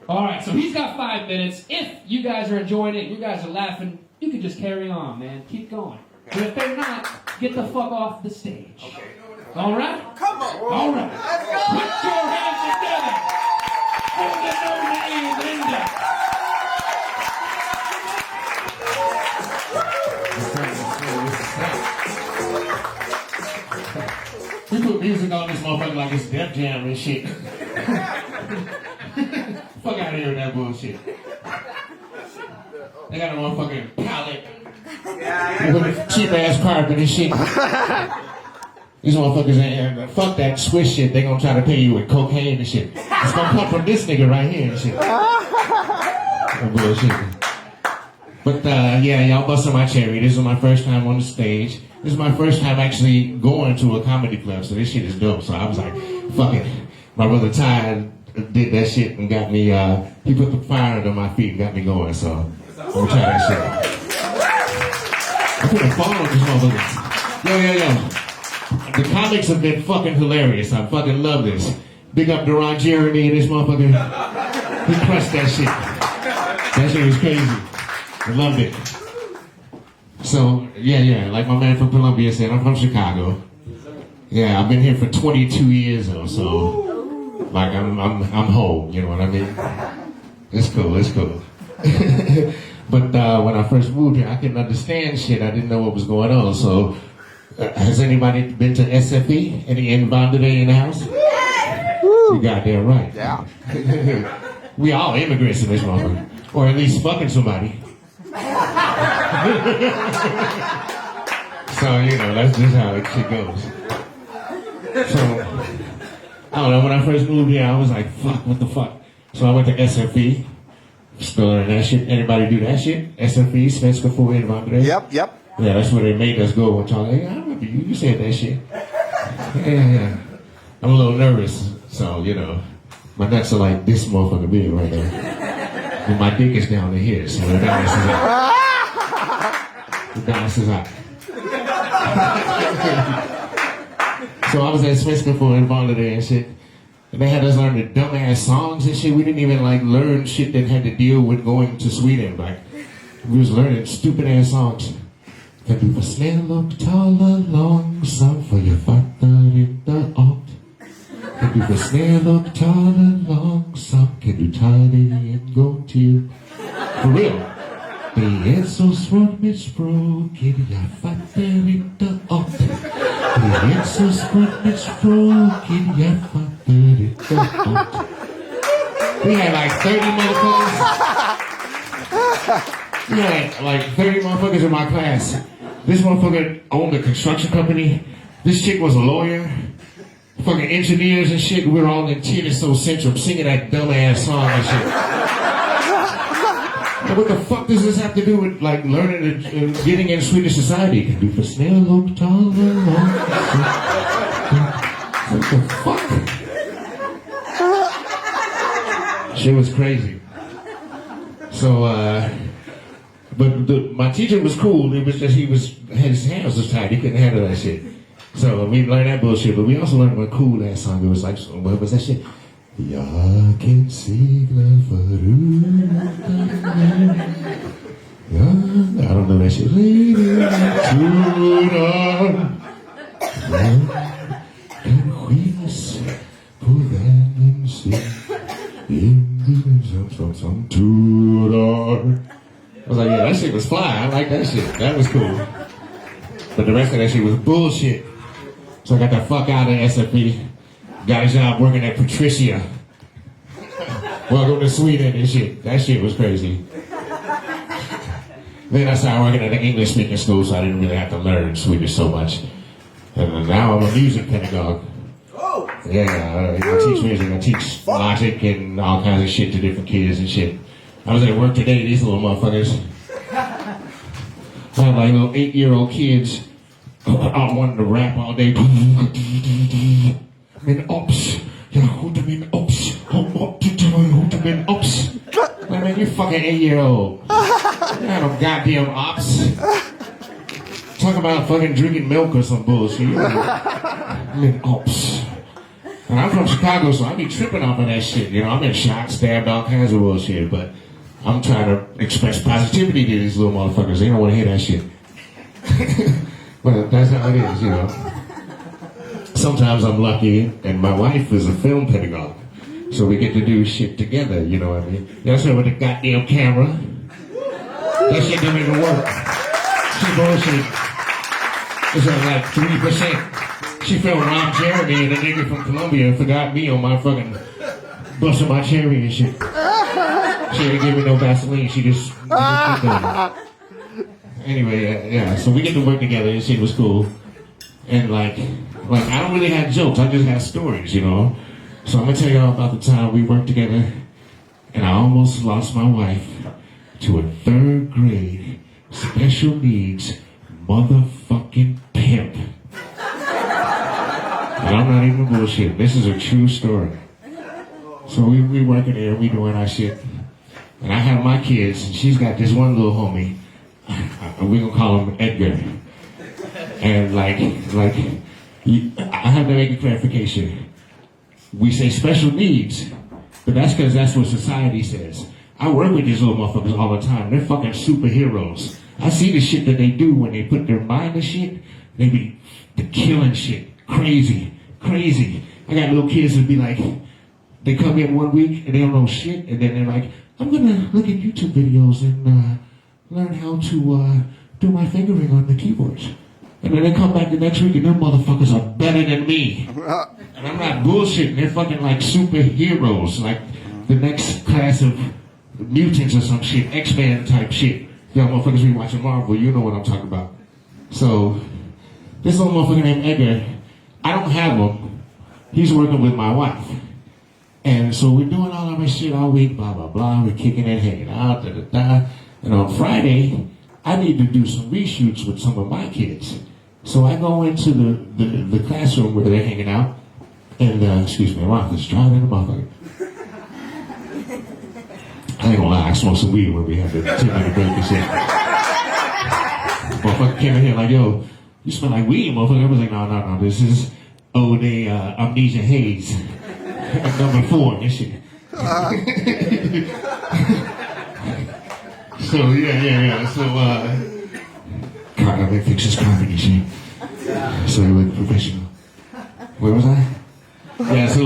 All right, so he's got 5 minutes. If you guys are enjoying it, you guys are laughing, you can just carry on, man. Keep going. But if they're not, get the fuck off the stage. Okay. All right? Come on. All right. Let's go. Put your hands together for the no-name Linda. We put music on this motherfucker like it's Def Jam and shit. Fuck out of here with that bullshit. They got a motherfucking pallet. With a cheap ass carpet and shit. These motherfuckers ain't, fuck that Swiss shit. They gonna try to pay you with cocaine and shit. It's gonna come from this nigga right here and shit. Oh, bullshit. But yeah, y'all busting my cherry. This is my first time on the stage. This is my first time actually going to a comedy club, so this shit is dope. So I was like, fuck it. My brother Ty did that shit and got me, he put the fire under my feet and got me going, so I'm gonna try that shit. I'm gonna follow this motherfucker. Yo. The comics have been fucking hilarious. I fucking love this. Big up Deron Jeremy and this motherfucker. He crushed that shit. That shit was crazy. I loved it. So, yeah, like my man from Columbia said, I'm from Chicago. Yeah, I've been here for 22 years though, so like I'm home, you know what I mean? It's cool. But when I first moved here, I couldn't understand shit. I didn't know what was going on. So, has anybody been to SFE? Any inbound today in the house? You goddamn right. Yeah. We all immigrants in this moment, or at least fucking somebody. So, you know, that's just how it shit goes. So, I don't know, when I first moved here, I was like, fuck, what the fuck? So I went to SFE, still learning that shit. Anybody do that shit? SFE, Svenska för invandrare? Yep. Yeah, that's where they made us go one time. Hey, I remember you said that shit. Yeah. I'm a little nervous, so, you know, my nuts are like this motherfucker big right now. And my dick is down to here, so the balance is out. The balance is out. So I was at Svenska för invandrare and shit. And they had us learn the dumbass songs and shit. We didn't even like learn shit that had to deal with going to Sweden. Like, we was learning stupid ass songs. Kan du vara snäll och tala långsamt för jag fattar inte allt. Kan du vara snäll och tala långsamt, kan du ta det en gång till? For real. Det är så svårt med språket, jag fattar inte allt. Det är så svårt med språket, jag fattar inte allt. We had like 30 motherfuckers. We had like 30 motherfuckers in my class. This motherfucker owned a construction company. This chick was a lawyer. Fucking engineers and shit. We were all in Tenniso Central singing that dumbass song and shit. And what the fuck does this have to do with like learning and getting in Swedish society? What the fuck? Shit was crazy. So, but my teacher was cool. It was just his hands was tied. He couldn't handle that shit. So we learned that bullshit. But we also learned one cool ass song. It was like, what was that shit? Jag kan segla förut. I don't know that shit. Kan skinnas på vägen sin. Som turar. I was like, yeah, that shit was fly. I like that shit. That was cool. But the rest of that shit was bullshit. So I got the fuck out of SFP. Got a job working at Patricia. Welcome to Sweden and shit. That shit was crazy. Then I started working at an English speaking school, so I didn't really have to learn Swedish so much. And now I'm a music pedagogue. Oh! Yeah, I teach music. I teach logic and all kinds of shit to different kids and shit. I was at work today, these little motherfuckers. I had like little 8-year-old kids out wanting to rap all day. Min ops. Ja, hoed min ops. Hoed min ops. Like, man, you're fucking 8-year-old. You got no goddamn ops. Talk about fucking drinking milk or some bullshit. Min ops. And I'm from Chicago, so I be tripping off of that shit. You know, I'm in shot, stabbed, all kinds of bullshit, but I'm trying to express positivity to these little motherfuckers. They don't want to hear that shit. But that's how it is, you know. Sometimes I'm lucky, and my wife is a film pedagogue. So we get to do shit together, you know what I mean? That's her with the goddamn camera. That shit don't even work. She bullshit. It's at like 3%. She filmed Ron Jeremy and a nigga from Colombia and forgot me on my fucking busting my cherry and shit. She didn't give me no Vaseline, she just anyway, yeah, so we get to work together and shit was cool. And like I don't really have jokes, I just have stories, you know? So I'm gonna tell y'all about the time we worked together and I almost lost my wife to a 3rd grade special needs motherfucking pimp. And I'm not even bullshit. This is a true story. So we working there, we doing our shit. And I have my kids, and she's got this one little homie. We gonna call him Edgar. And I have to make a clarification. We say special needs, but that's because that's what society says. I work with these little motherfuckers all the time. They're fucking superheroes. I see the shit that they do when they put their mind to shit. They be killing shit. Crazy. I got little kids that be like, they come in 1 week and they don't know shit, and then they're like, I'm gonna look at YouTube videos and learn how to do my fingering on the keyboards. And then they come back the next week and them motherfuckers are better than me. And I'm not bullshitting, they're fucking like superheroes, like the next class of mutants or some shit, X-Men type shit. Y'all motherfuckers be watching Marvel, you know what I'm talking about. So, this little motherfucker named Edgar, I don't have him. He's working with my wife. And so we're doing all of our shit all week, blah, blah, blah. We're kicking it, hanging out, da, da, da. And on Friday, I need to do some reshoots with some of my kids. So I go into the classroom where they're hanging out. And, excuse me, my mouth is dry in the motherfucker. I ain't gonna lie, I smoked some weed when we had the 2-minute break and shit. Motherfucker came in here like, yo, you smell like weed, motherfucker. I was like, no, this is Ode Amnesia Haze. Number 4 and shit. So, yeah. So, God, I fix this coffee and shit. So I look professional. Where was I? Yeah, so,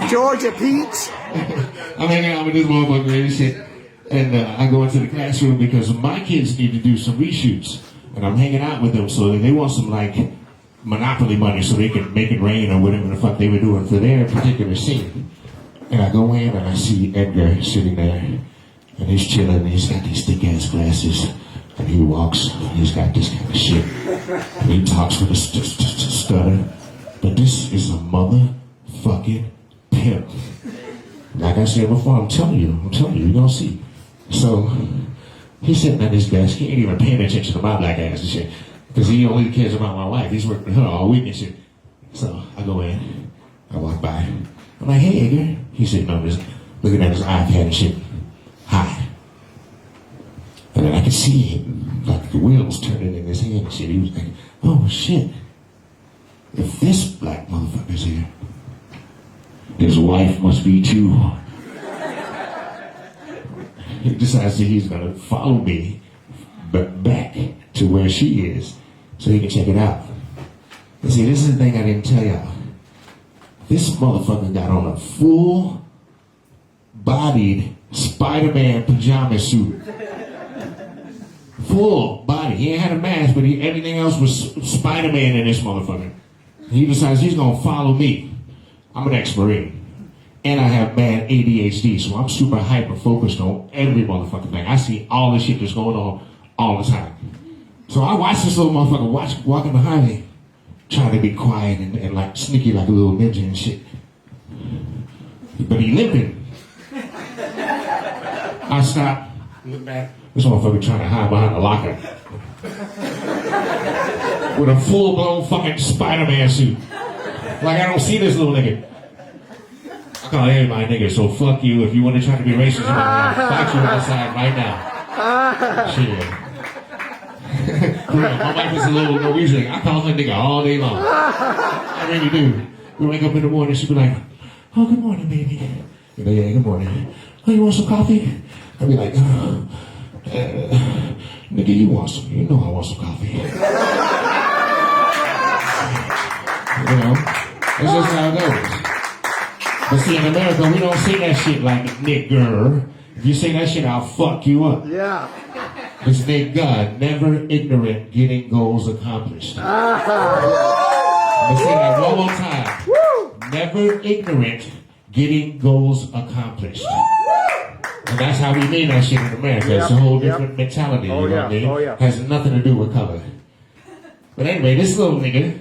Georgia Peach. I'm hanging out with this motherfucker and shit. And I go into the classroom because my kids need to do some reshoots. And I'm hanging out with them so they want some, like, Monopoly money so they can make it rain or whatever the fuck they were doing for their particular scene. And I go in and I see Edgar sitting there. And he's chilling and he's got these thick ass glasses. And he walks, he's got this kind of shit. And he talks with a stutter. But this is a motherfucking pimp. Like I said before, I'm telling you, you're gonna see. So, he's sitting at his desk, he ain't even paying attention to my black ass and shit. Because he only cares about my wife, he's working with her all week and shit. So, I go in, I walk by. I'm like, hey, Edgar. He's sitting on this, looking at his iPad and shit. Hi. And then I could see him, like the wheels turning in his hand and shit. He was like, oh shit. If this black motherfucker's here, his wife must be too. He decides that he's gonna follow me back to where she is so he can check it out. And see, this is the thing I didn't tell y'all. This motherfucker got on a full-bodied Spider-Man pajama suit. Full body. He ain't had a mask, but everything else was Spider-Man in this motherfucker. He decides he's gonna follow me. I'm an ex-Marine. And I have bad ADHD, so I'm super hyper-focused on every motherfucking thing. I see all the shit that's going on all the time. So I watch this little motherfucker walking behind me, trying to be quiet and like sneaky like a little ninja and shit. But he limping. I stop, look back. This motherfucker trying to hide behind a locker. With a full-blown fucking Spider-Man suit. Like I don't see this little nigga. I call everybody nigga, so fuck you. If you want to try to be racist, I'll fight you outside right now. Shit. My wife is a little Norwegian. I call her nigga all day long. I really do. We wake up in the morning, she'd be like, oh, good morning, baby. You know, yeah, good morning. Oh, you want some coffee? I'd be like, nigga, you want some? You know I want some coffee. You know, that's just how it goes. But see, in America, we don't say that shit like nigger. If you say that shit, I'll fuck you up. Yeah. It's nigga, never ignorant, getting goals accomplished. Let's say that one more time. Never ignorant, getting goals accomplished. And that's how we mean that shit in America. It's a whole different mentality, you know what I mean? Oh, yeah. Has nothing to do with color. But anyway, this little nigga,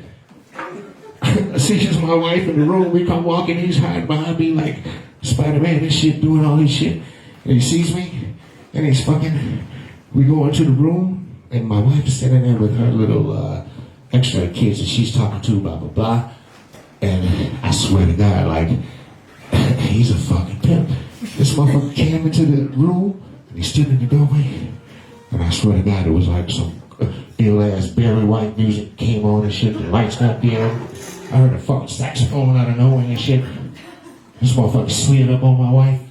I see she's my wife in the room, we come walking, he's hiding behind me like Spider-Man and shit, doing all this shit. And he sees me, and he's fucking, we go into the room, and my wife is sitting there with her little extra kids that she's talking to, blah, blah, blah. And I swear to God, like, he's a fucking pimp. This motherfucker came into the room, and he stood in the doorway. And I swear to God, it was like some ill-ass Barry White music came on and shit. The lights got dim. I heard a fucking saxophone out of nowhere and shit. This motherfucker slid up on my wife.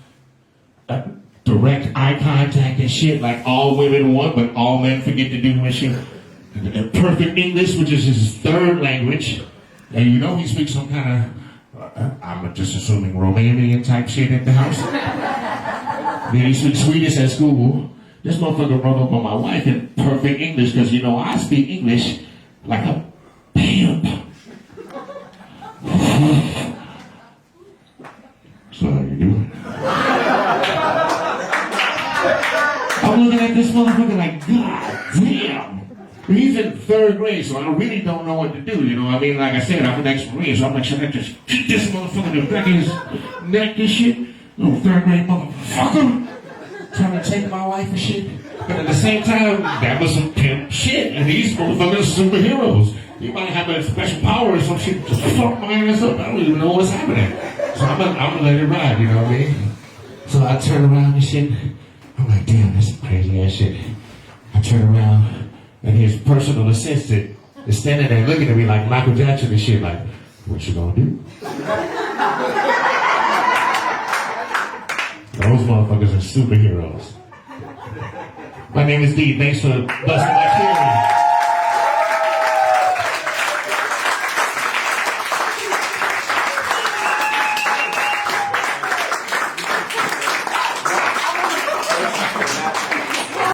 Direct eye contact and shit, like all women want, but all men forget to do and shit. And perfect English, which is his third language. And you know he speaks some kind of, I'm just assuming Romanian type shit at the house. Then he speaks Swedish at school. This motherfucker run up on my wife in perfect English, because you know I speak English like a pimp. So how you doing? I'm looking at this motherfucker like, God damn. He's in third grade, so I really don't know what to do, you know what I mean? Like I said, I'm an ex-Marine, so I'm like, should I just hit this motherfucker in the back of his neck and shit? Little third grade motherfucker. Trying to take my wife and shit. But at the same time, that was some pimp shit. And these motherfuckers are superheroes. You might have a special power or some shit to fuck my ass up. I don't even know what's happening. So I'm gonna let it ride, you know what I mean? So I turn around and shit. I'm like, damn, that's some crazy ass shit. I turn around, and his personal assistant is standing there looking at me like Michael Jackson and shit, like, what you gonna do? Those motherfuckers are superheroes. My name is D. Thanks for busting my theory.